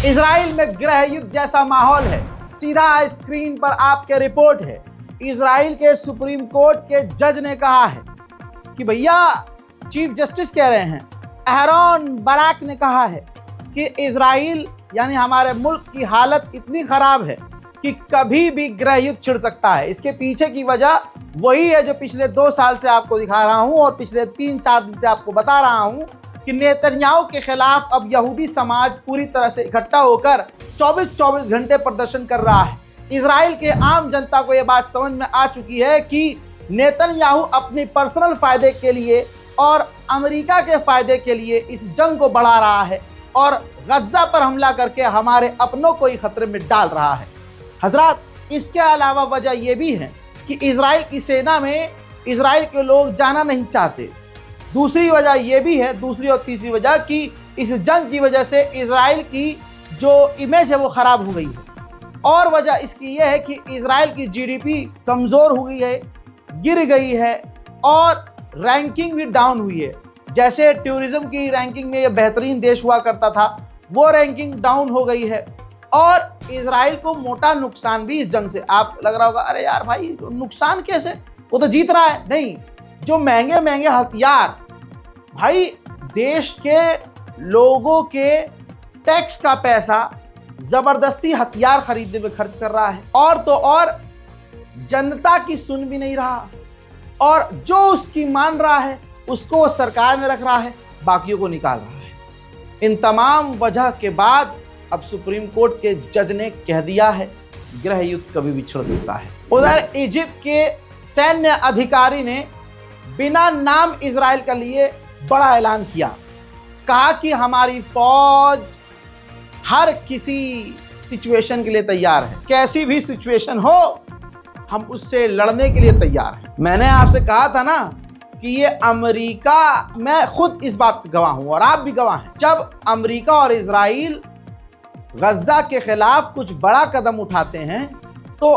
Israel में गृह युद्ध जैसा माहौल है। सीधा स्क्रीन पर आपके रिपोर्ट है। इजराइल के सुप्रीम कोर्ट के जज ने कहा है कि भैया, चीफ जस्टिस कह रहे हैं, एहरोन बराक ने कहा है कि इजराइल यानी हमारे मुल्क की हालत इतनी खराब है कि कभी भी गृह युद्ध छिड़ सकता है। इसके पीछे की वजह वही है जो पिछले 2 साल से आपको दिखा रहा हूं और पिछले 3-4 दिन से आपको बता रहा हूं कि नेतन्याहू के खिलाफ अब यहूदी समाज पूरी तरह से इकट्ठा होकर 24-24 घंटे प्रदर्शन कर रहा है। इजराइल के आम जनता को यह बात समझ में आ चुकी है कि नेतन्याहू अपनी पर्सनल फायदे के लिए और अमेरिका के फायदे के लिए इस जंग को बढ़ा रहा है और गज्जा पर हमला करके हमारे अपनों को ही खतरे में डाल रहा है। हजरात, इसके अलावा वजह यह भी है कि इजराइल की सेना में इजराइल के लोग जाना नहीं चाहते। दूसरी वजह यह भी है, दूसरी और तीसरी वजह, कि इस जंग की वजह से इजराइल की जो इमेज है वो ख़राब हो गई है। और वजह इसकी यह है कि इजराइल की जीडीपी कमज़ोर हो गई है, गिर गई है और रैंकिंग भी डाउन हुई है। जैसे टूरिज़्म की रैंकिंग में ये बेहतरीन देश हुआ करता था, वो रैंकिंग डाउन हो गई है और इजराइल को मोटा नुकसान भी इस जंग से। आप लग रहा होगा, अरे यार भाई, नुकसान कैसे, वो तो जीत रहा है। नहीं, जो महंगे महंगे हथियार भाई देश के लोगों के टैक्स का पैसा जबरदस्ती हथियार खरीदने में खर्च कर रहा है, और तो और जनता की सुन भी नहीं रहा और जो उसकी मान रहा है उसको सरकार में रख रहा है, बाकियों को निकाल रहा है। इन तमाम वजह के बाद अब सुप्रीम कोर्ट के जज ने कह दिया है गृह युद्ध कभी भी छिड़ सकता है। उधर इजिप्ट के सैन्य अधिकारी ने बिना नाम इजराइल के लिए बड़ा ऐलान किया। कहा कि हमारी फौज हर किसी सिचुएशन के लिए तैयार है, कैसी भी सिचुएशन हो हम उससे लड़ने के लिए तैयार हैं। मैंने आपसे कहा था ना कि ये अमेरिका, मैं खुद इस बात का गवाह हूं और आप भी गवाह हैं, जब अमेरिका और इजराइल गज्जा के खिलाफ कुछ बड़ा कदम उठाते हैं तो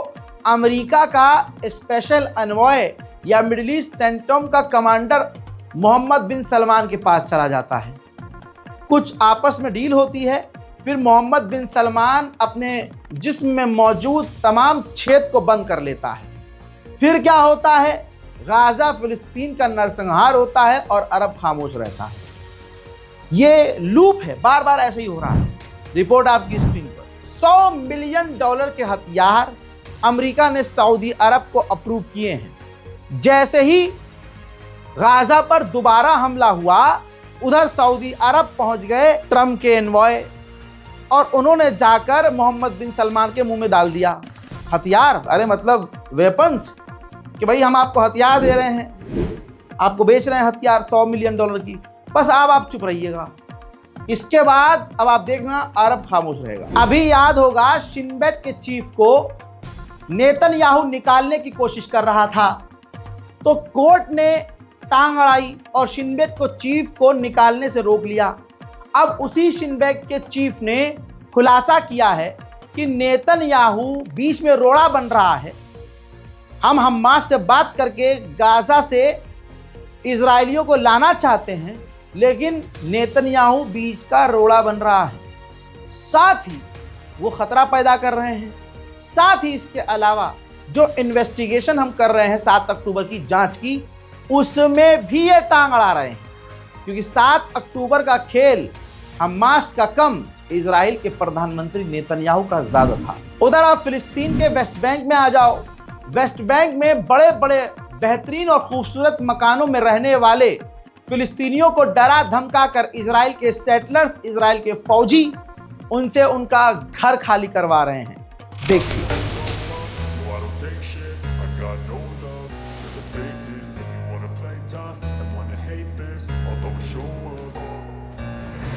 अमेरिका का स्पेशल एनवॉय या मिडिल ईस्ट सेंटम का कमांडर मोहम्मद बिन सलमान के पास चला जाता है। कुछ आपस में डील होती है, फिर मोहम्मद बिन सलमान अपने जिस्म में मौजूद तमाम छेद को बंद कर लेता है। फिर क्या होता है, गाजा फिलिस्तीन का नरसंहार होता है और अरब खामोश रहता है। ये लूप है, बार बार ऐसे ही हो रहा है। रिपोर्ट आपकी स्क्रीन पर। $100 मिलियन के हथियार अमेरिका ने सऊदी अरब को अप्रूव किए हैं। जैसे ही गाजा पर दोबारा हमला हुआ, उधर सऊदी अरब पहुंच गए ट्रम्प के एनवॉय और उन्होंने जाकर मोहम्मद बिन सलमान के मुंह में डाल दिया हथियार। अरे मतलब वेपन्स, कि भाई हम आपको हथियार दे रहे हैं, आपको बेच रहे हैं हथियार $100 मिलियन की, बस आप चुप रहिएगा। इसके बाद अब आप देखना अरब खामोश रहेगा। अभी याद होगा, शिनबेट के चीफ को नेतन्याहू निकालने की कोशिश कर रहा था तो कोर्ट ने टांग अड़ाई और शिनबेट को चीफ को निकालने से रोक लिया। अब उसी शिनबेट के चीफ ने खुलासा किया है कि नेतन्याहू बीच में रोड़ा बन रहा है। हम हमास से बात करके गाजा से इजरायलियों को लाना चाहते हैं, लेकिन नेतन्याहू बीच का रोड़ा बन रहा है। साथ ही वो खतरा पैदा कर रहे हैं। साथ ही इसके अलावा जो इन्वेस्टिगेशन हम कर रहे हैं 7 अक्टूबर की जांच की, उसमें भी ये टांग अड़ा रहे हैं, क्योंकि 7 अक्टूबर का खेल हमास का कम, इजराइल के प्रधानमंत्री नेतन्याहू का ज्यादा था। उधर आप फिलिस्तीन के वेस्ट बैंक में आ जाओ। वेस्ट बैंक में बड़े बड़े बेहतरीन और खूबसूरत मकानों में रहने वाले फिलिस्तीनियों को डरा धमका कर इजराइल के सेटलर्स, इजराइल के फौजी, उनसे उनका घर खाली करवा रहे हैं। देखिए।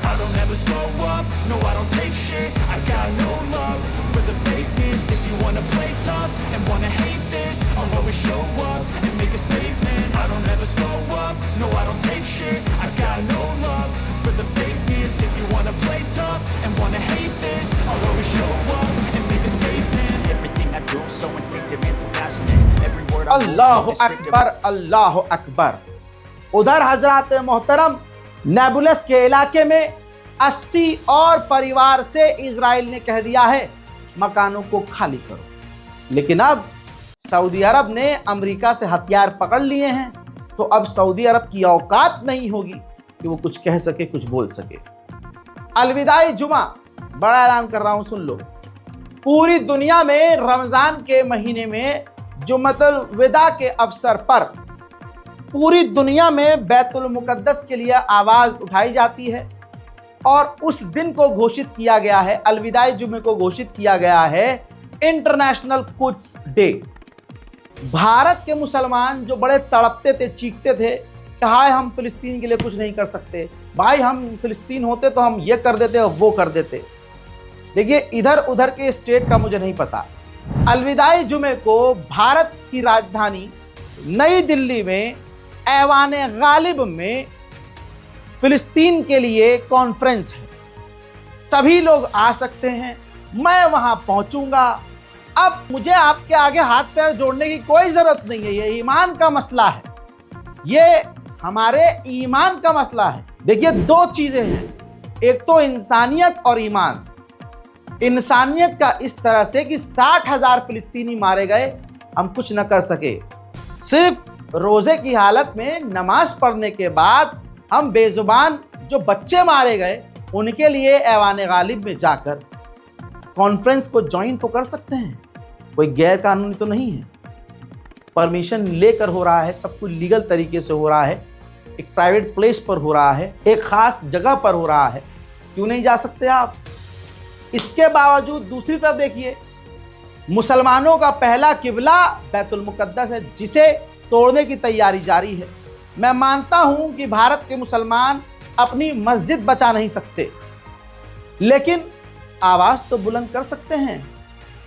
I don't ever slow up, no I don't take shit. I got no love for the fakeness. If you wanna play tough and wanna hate this, I'll always show up and make a statement. I don't ever slow up, no I don't take shit. I got no love for the fakeness. If you wanna play tough and wanna hate this, I'll always show up and make a statement. Everything I do so instinctive and so passionate. Every word I अल्लाह अकबर, अल्लाह अकबर। उधर हजरात मोहतरम नेबुलस के इलाके में 80 और परिवार से Israel ने कह दिया है मकानों को खाली करो। लेकिन अब सऊदी अरब ने अमेरिका से हथियार पकड़ लिए हैं, तो अब सऊदी अरब की औकात नहीं होगी कि वो कुछ कह सके, कुछ बोल सके। अलविदाई जुमा, बड़ा ऐलान कर रहा हूं, सुन लो। पूरी दुनिया में रमजान के महीने में जुम्मतुल विदा के अवसर पर पूरी दुनिया में बैतुल मुकद्दस के लिए आवाज उठाई जाती है और उस दिन को घोषित किया गया है, अलविदाई जुमे को घोषित किया गया है इंटरनेशनल कुद्स डे। भारत के मुसलमान जो बड़े तड़पते थे, चीखते थे कि हाय हम फिलिस्तीन के लिए कुछ नहीं कर सकते, भाई हम फिलिस्तीन होते तो हम ये कर देते और वो कर देते। देखिए, इधर उधर के स्टेट का मुझे नहीं पता। अलविदाई जुमे को भारत की राजधानी नई दिल्ली में ऐवान गालिब में फिलिस्तीन के लिए कॉन्फ्रेंस है। सभी लोग आ सकते हैं, मैं वहां पहुंचूंगा। अब मुझे आपके आगे हाथ पैर जोड़ने की कोई जरूरत नहीं है, ये ईमान का मसला है, ये हमारे ईमान का मसला है। देखिए, दो चीजें हैं, एक तो इंसानियत और ईमान। इंसानियत का इस तरह से कि 60,000 फिलिस्तीनी मारे गए, हम कुछ न कर सके। सिर्फ रोजे की हालत में नमाज पढ़ने के बाद हम बेजुबान जो बच्चे मारे गए उनके लिए ऐवान गालिब में जाकर कॉन्फ्रेंस को ज्वाइन तो कर सकते हैं, कोई गैर कानूनी तो नहीं है। परमिशन लेकर हो रहा है, सब कुछ लीगल तरीके से हो रहा है, एक प्राइवेट प्लेस पर हो रहा है, एक खास जगह पर हो रहा है, क्यों नहीं जा सकते आप? इसके बावजूद दूसरी तरफ देखिए, मुसलमानों का पहला किबला बैतुल मुकद्दस है, जिसे तोड़ने की तैयारी जारी है। मैं मानता हूं कि भारत के मुसलमान अपनी मस्जिद बचा नहीं सकते, लेकिन आवाज तो बुलंद कर सकते हैं।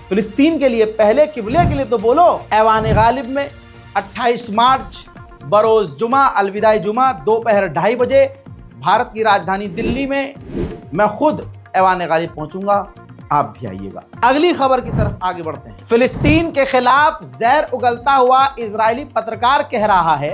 फिलिस्तीन के लिए, पहले किबले के लिए तो बोलो। ऐवान गालिब में 28 मार्च बरोज जुमा, अलविदाई जुमा, दोपहर 2:30 बजे भारत की राजधानी दिल्ली में मैं खुद ऐवान गालिब पहुंचूंगा, आप भी आइएगा। अगली खबर की तरफ आगे बढ़ते हैं। फिलिस्तीन के खिलाफ जहर उगलता हुआ इजरायली पत्रकार कह रहा है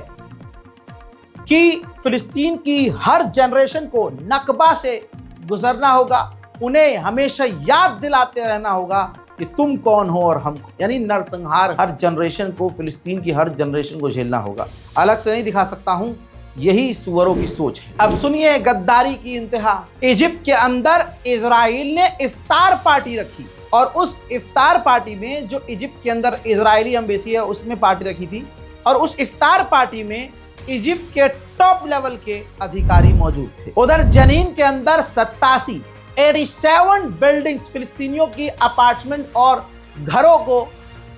कि फिलिस्तीन की हर जनरेशन को नकबा से गुजरना होगा, उन्हें हमेशा याद दिलाते रहना होगा कि तुम कौन हो और हम, यानी नरसंहार हर जनरेशन को, फिलिस्तीन की हर जनरेशन को झेलना होगा। अलग से नहीं दिखा सकता हूं, यही सुअरों की सोच है। अब सुनिए गद्दारी की इंतहा। इजिप्ट के अंदर इजराइल ने इफ्तार पार्टी रखी और उस इफ्तार पार्टी में, जो इजिप्ट के अंदर इजरायली एम्बेसी है उसमें पार्टी रखी थी, और उस इफ्तार पार्टी में इजिप्ट के टॉप लेवल के अधिकारी मौजूद थे। उधर जनीन के अंदर 87 बिल्डिंग्स, फिलिस्तीनियों की अपार्टमेंट और घरों को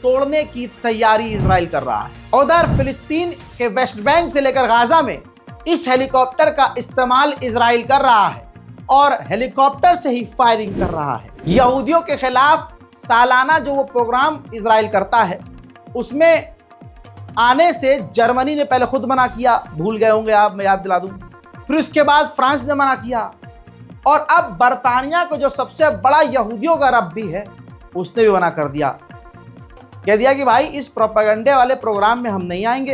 तोड़ने की तैयारी इजराइल कर रहा है। उधर फिलिस्तीन के वेस्ट बैंक से लेकर गाजा में इस हेलीकॉप्टर का इस्तेमाल इजराइल कर रहा है और हेलीकॉप्टर से ही फायरिंग कर रहा है। यहूदियों के खिलाफ सालाना जो वो प्रोग्राम इजराइल करता है, उसमें आने से जर्मनी ने पहले खुद मना किया, भूल गए होंगे आप, मैं याद दिला दूं। फिर उसके बाद फ्रांस ने मना किया और अब बर्तानिया को, जो सबसे बड़ा यहूदियों का रब भी है, उसने भी मना कर दिया। कह दिया कि भाई इस प्रोपेगेंडे वाले प्रोग्राम में हम नहीं आएंगे,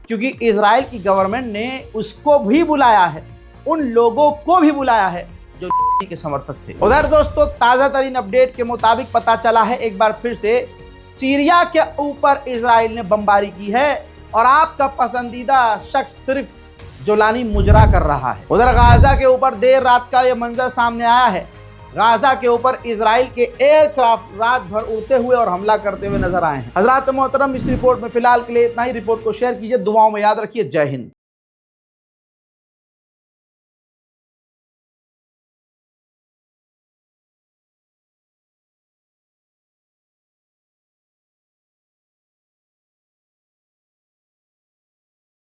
क्योंकि इजराइल की गवर्नमेंट ने उसको भी बुलाया है, उन लोगों को भी बुलाया है जो के समर्थक थे। उधर दोस्तों, ताज़ा तरीन अपडेट के मुताबिक पता चला है एक बार फिर से सीरिया के ऊपर इजराइल ने बमबारी की है और आपका पसंदीदा शख्स सिर्फ जोलानी मुजरा कर रहा है। उधर गाजा के ऊपर देर रात का यह मंजर सामने आया है। गाजा के ऊपर इजराइल के एयरक्राफ्ट रात भर उड़ते हुए और हमला करते हुए नजर आए हैं। हजरात मोहतरम, इस रिपोर्ट में फिलहाल के लिए इतना ही। रिपोर्ट को शेयर कीजिए, दुआओं में याद रखिए। जय हिंद।